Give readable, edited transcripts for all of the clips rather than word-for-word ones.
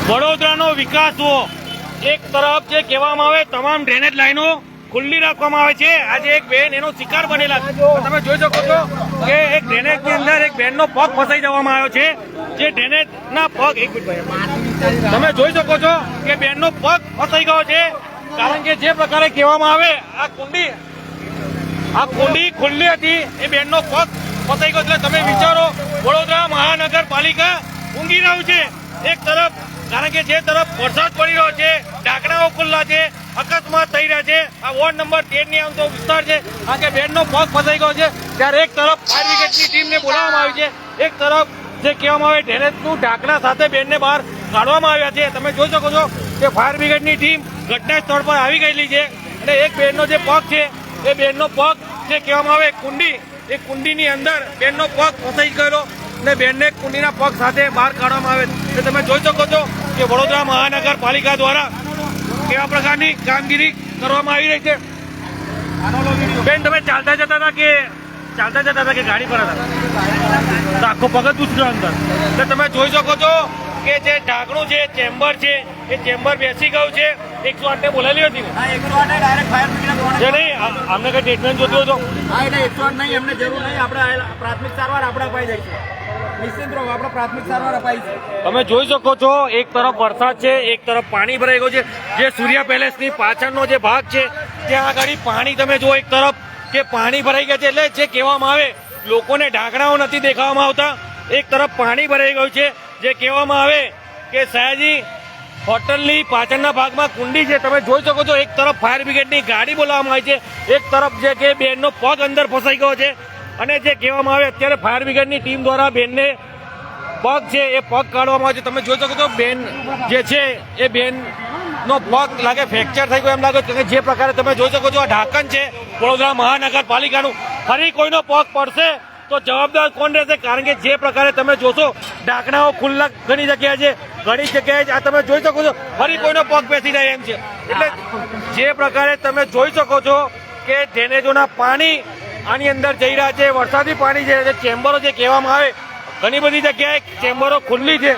વડોદરાનો વિકાસ જુઓ, એક તરફ જે કહેવામાં આવે તમામ ડ્રેનેજ લાઈનો ખુલ્લી રાખવામાં આવે છે. આજે એક બેન એનો શિકાર બનેલા તમે જોઈ શકો છો કે એક ડ્રેનેજ ની અંદર એક બેન નો પગ ફસાઈ જવામાં આવ્યો છે. જે ડ્રેનેજ ના પગ તમે જોઈ શકો છો કે બેન નો પગ ફસાઈ ગયો છે, કારણ કે જે પ્રકારે કહેવામાં આવે આ કુંડી ખુલ્લી હતી, એ બેન નો પગ ફસાઈ ગયો. એટલે તમે વિચારો, વડોદરા મહાનગરપાલિકા ઊંઘી રહ્યું છે એક તરફ, કારણ કે જે તરફ વરસાદ પડી રહ્યો છે, ઢાંકણાઓ ખુલ્લા છે, અકસ્માત થઈ રહ્યા છે. આ વોર્ડ નંબર 13 ની આવતો વિસ્તાર છે, કારણ કે બેનનો પગ ફસાઈ ગયો છે. ત્યારે એક તરફ ફાયર બ્રિગેડની ટીમને બોલાવવામાં આવી છે, એક તરફ જે કહેવામાં આવે ડ્રેનેજનું ઢાંકણા સાથે બેનને બહાર કાઢવામાં આવ્યા છે. તમે જોઈ શકો છો કે ફાયર બ્રિગેડની ટીમ ઘટના સ્થળ પર આવી ગયેલી છે, અને એક બેનનો જે પગ છે, એ બેનનો પગ જે કહેવામાં આવે એ કુંડીની અંદર બેનનો પગ ફસાઈ ગયેલો, અને બેનને કુંડીના પગ સાથે બહાર કાઢવામાં આવે છે. તમે જોઈ શકો છો કે વડોદરા મહાનગરપાલિકા દ્વારા કેવા પ્રકારની કામગીરી કરવામાં આવી રહી છે. બેન, તમે ચાલતા જતા હતા કે ગાડી પર હતા? આખો પગ જ દૂસરો અંદર. એટલે તમે જોઈ શકો છો કે જે ઢાંકણું છે, ચેમ્બર છે, એ ચેમ્બર બેસી ગયું છે. 108 ને બોલાવી હતી ને? 108 ડાયરેક્ટ ફાયર બ્રિગેડ નહીં, અમને કઈ ટ્રીટમેન્ટ જોતું હતો? હા, એટલે 108 નહીં, અમને જરૂર નહીં. આપણે પ્રાથમિક સારવાર આપણે અપાઈ જાય છે. નિશ્ચિત રહો, આપણે પ્રાથમિક સારવાર અપાઈ છે. તમે જોઈ શકો છો, એક તરફ વરસાદ છે, એક તરફ પાણી ભરાઈ ગયું છે. જે સૂર્ય પેલેસની પાછળનો જે ભાગ છે, ત્યાં આગળ પાણી તમે જુઓ, એક તરફ કે પાણી ભરાઈ ગયા છે. એટલે જે કહેવામાં આવે, લોકોને ઢાંકણાઓ નથી દેખાવામાં આવતા, એક તરફ પાણી ભરાઈ ગયું છે. જે કહેવામાં આવે કે સયાજી હોટલની પાછળના ભાગમાં કુંડી છે. તમે જોઈ શકો છો, એક તરફ ફાયર બ્રિગેડની ગાડી બોલાવવામાં આવી છે, એક તરફ જે કે બેનનો પગ અંદર ફસાઈ ગયો છે. અને જે કહેવામાં આવે, અત્યારે ફાયર બ્રિગેડની ટીમ દ્વારા બેનને પગ છે એ પગ કાઢવામાં આવે છે. તમે જોઈ શકો છો, બેન જે છે એ બેનનો પગ લાગે ફ્રેક્ચર થઈ ગયો એમ લાગે છે. જે પ્રકારે તમે જોઈ શકો છો, આ ઢાંકણ છે વડોદરા મહાનગરપાલિકાનું. ફરી કોઈનો પગ પડશે તો જવાબદાર કોણ રહેશે? કારણ કે જે પ્રકારે તમે જોશો, ઢાંકણાઓ ખુલ્લા ઘણી જગ્યાએ છે, ઘણી જગ્યાએ આ તમે જોઈ શકો છો ફરી કોઈનો પગ બેસી જાય એમ છે. એટલે જે પ્રકારે તમે જોઈ શકો છો કે ડ્રેનેજોના પાણી આની અંદર જઈ રહ્યા છે, વરસાદી પાણી છે, ચેમ્બરો જે કહેવામાં આવે, ઘણી બધી જગ્યાએ ચેમ્બરો ખુલ્લી છે.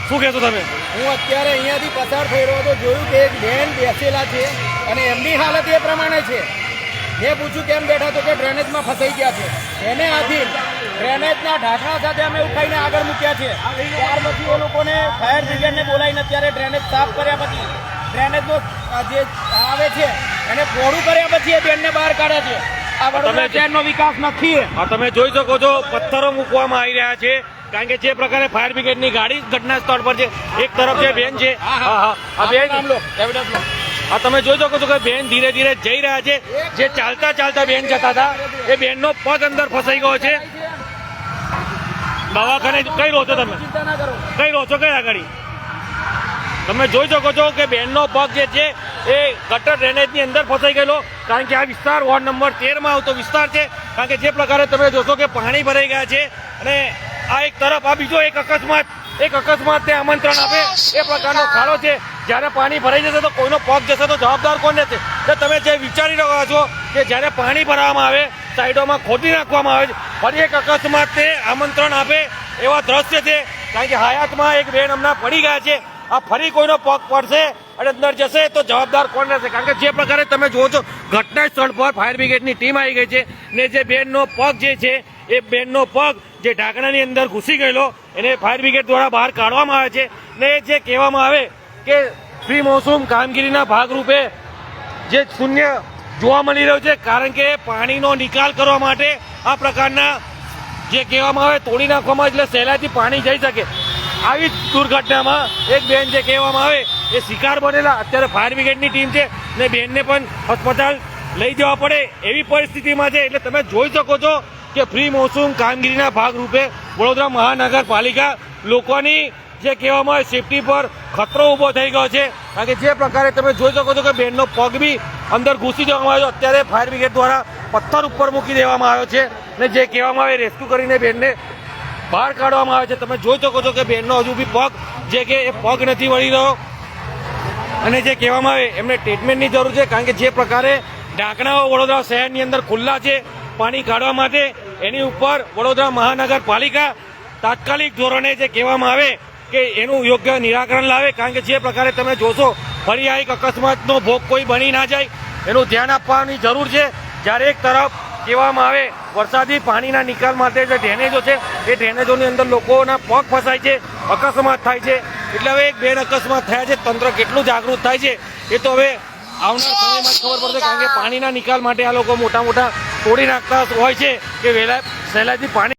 શું કહેશો તમે? હું અત્યારે અહીંયાથી પસાર થઈ રહ્યો હતો, જોયું કે એક બેન બેસેલા છે અને એમની હાલત એ પ્રમાણે છે. મેં પૂછ્યું કેમ બેઠા, તો કે ડ્રેનેજમાં ફસાઈ ગયા છે. એને આથી ડ્રેનેજના ઢાંકણા સાથે અમે ઉઠાઈને આગળ મૂક્યા છે. ત્યાર પછી એ લોકોને ફાયર બ્રિગેડને બોલાવીને અત્યારે ડ્રેનેજ સાફ કર્યા પછી, ડ્રેનેજનો જે આવે છે એને પહોળું કર્યા પછી એ બેનને બહાર કાઢ્યા છે. આ વડોદરા શહેરનો વિકાસ નથી. આ તમે જોઈ શકો છો, પથ્થરો મૂકવામાં આવી રહ્યા છે, કારણ કે જે પ્રકારે ફાયર બ્રિગેડની ગાડી ઘટના સ્થળ પર છે. એક તરફ જે બેન છે, આ બેન, આ તમે જોઈ શકો છો કે બેન ધીરે ધીરે જઈ રહ્યા છે. જે ચાલતા બેન જતા હતા, એ બેનનો પગ અંદર ફસાઈ ગયો છે. દવાખાને કઈ રહો છો તમે? કઈ રહો છો? કઈ આગળ? તમે જોઈ શકો છો કે બેનનો પગ જે છે એ ગટર ડ્રેનેજની અંદર ફસાઈ ગયેલો, કારણ કે આ વિસ્તાર વોર્ડ નંબર 13 માં આવતો વિસ્તાર છે. કારણ કે જે પ્રકારે તમે જોશો કે પાણી ભરાઈ ગયા છે, અને આ એક તરફ આ બીજો એક અકસ્માતને આમંત્રણ આપે એ પ્રકારનો ખાડો છે. જ્યારે પાણી ભરાઈ જશે તો કોઈનો પગ જશે તો જવાબદાર કોણ રહેશે? તો તમે જે વિચારી રહ્યા છો કે જ્યારે પાણી ભરવામાં આવે, સાઈડોમાં ખોદી નાખવામાં આવે, ફરી એક અકસ્માતને આમંત્રણ આપે એવા દ્રશ્ય છે. કારણ કે હયાતમાં એક બેન હમણાં પડી ગયા છે. આ ફરી કોઈનો પગ પડશે અને અંદર જશે તો જવાબદાર કોણ રહેશે? કારણ કે જે પ્રકારે તમે જુઓ છો, ઘટના સ્થળ પર ફાયર બ્રિગેડની ટીમ આવી ગઈ છે, ને જે બેનનો પગ જે છે, એ બેનનો પગ જે ઢાંકણાની અંદર ઘૂસી ગયેલો, એને ફાયર બ્રિગેડ દ્વારા બહાર કાઢવામાં આવે છે. ને જે કહેવામાં આવે કે પ્રી મોસમ કામગીરીના ભાગરૂપે જે શૂન્ય જોવા મળી રહ્યું છે, કારણ કે પાણીનો નિકાલ કરવા માટે આ પ્રકારના જે કહેવામાં આવે તોડી નાખવામાં, એટલે સહેલાઈથી પાણી જઈ શકે. આવી દુર્ઘટનામાં એક બેન જે કહેવામાં આવે એ શિકાર બનેલા. અત્યારે ફાયર બ્રિગેડની ટીમ છે ને બેનને પણ હોસ્પિટલ લઈ જવા પડે એવી પરિસ્થિતિમાં છે. એટલે તમે જોઈ શકો છો કે પ્રી મોસમ કામગીરીના ભાગરૂપે વડોદરા મહાનગરપાલિકા લોકોની જે કહેવામાં આવે સેફટી પર ખતરો ઊભો થઈ ગયો છે. કારણ કે જે પ્રકારે તમે જોઈ શકો છો કે બેનનો પગ બી અંદર ઘૂસી જવામાં આવ્યો. અત્યારે ફાયર બ્રિગેડ દ્વારા પથ્થર ઉપર મૂકી દેવામાં આવ્યો છે, ને જે કહેવામાં આવે રેસ્ક્યુ કરીને બેનને બહાર કાઢવામાં આવે છે. તમે જોઈ શકો છો કે બેનનો હજુ બી પગ જે કે એ પગ નથી વળી રહ્યો, અને જે કહેવામાં આવે એમને ટ્રીટમેન્ટની જરૂર છે. કારણ કે જે પ્રકારે ઢાંકણાઓ વડોદરા શહેરની અંદર ખુલ્લા છે પાણી કાઢવા માટે, એની ઉપર વડોદરા મહાનગરપાલિકા તાત્કાલિક ધોરણે જે કહેવામાં આવે કે એનું યોગ્ય નિરાકરણ લાવે, કારણ કે જે પ્રકારે તમે જોશો ફરી આ એક અકસ્માતનો ભોગ કોઈ બની ના જાય એનું ધ્યાન આપવાની જરૂર છે. જ્યારે એક તરફ કહેવામાં આવે વરસાદી પાણીના નિકાલ માટે જે ડ્રેનેજો છે એ ડ્રેનેજોની અંદર લોકોના પગ ફસાય છે, અકસ્માત થાય છે. એટલે હવે એક બેન અકસ્માત થયા છે, તંત્ર કેટલું જાગૃત થાય છે એ તો હવે આવનાર સમયમાં જ ખબર પડશે, કારણ કે પાણીના નિકાલ માટે આ લોકો મોટા મોટા તોડી નાખતા હોય છે કે વહેલા સહેલાઈથી પાણી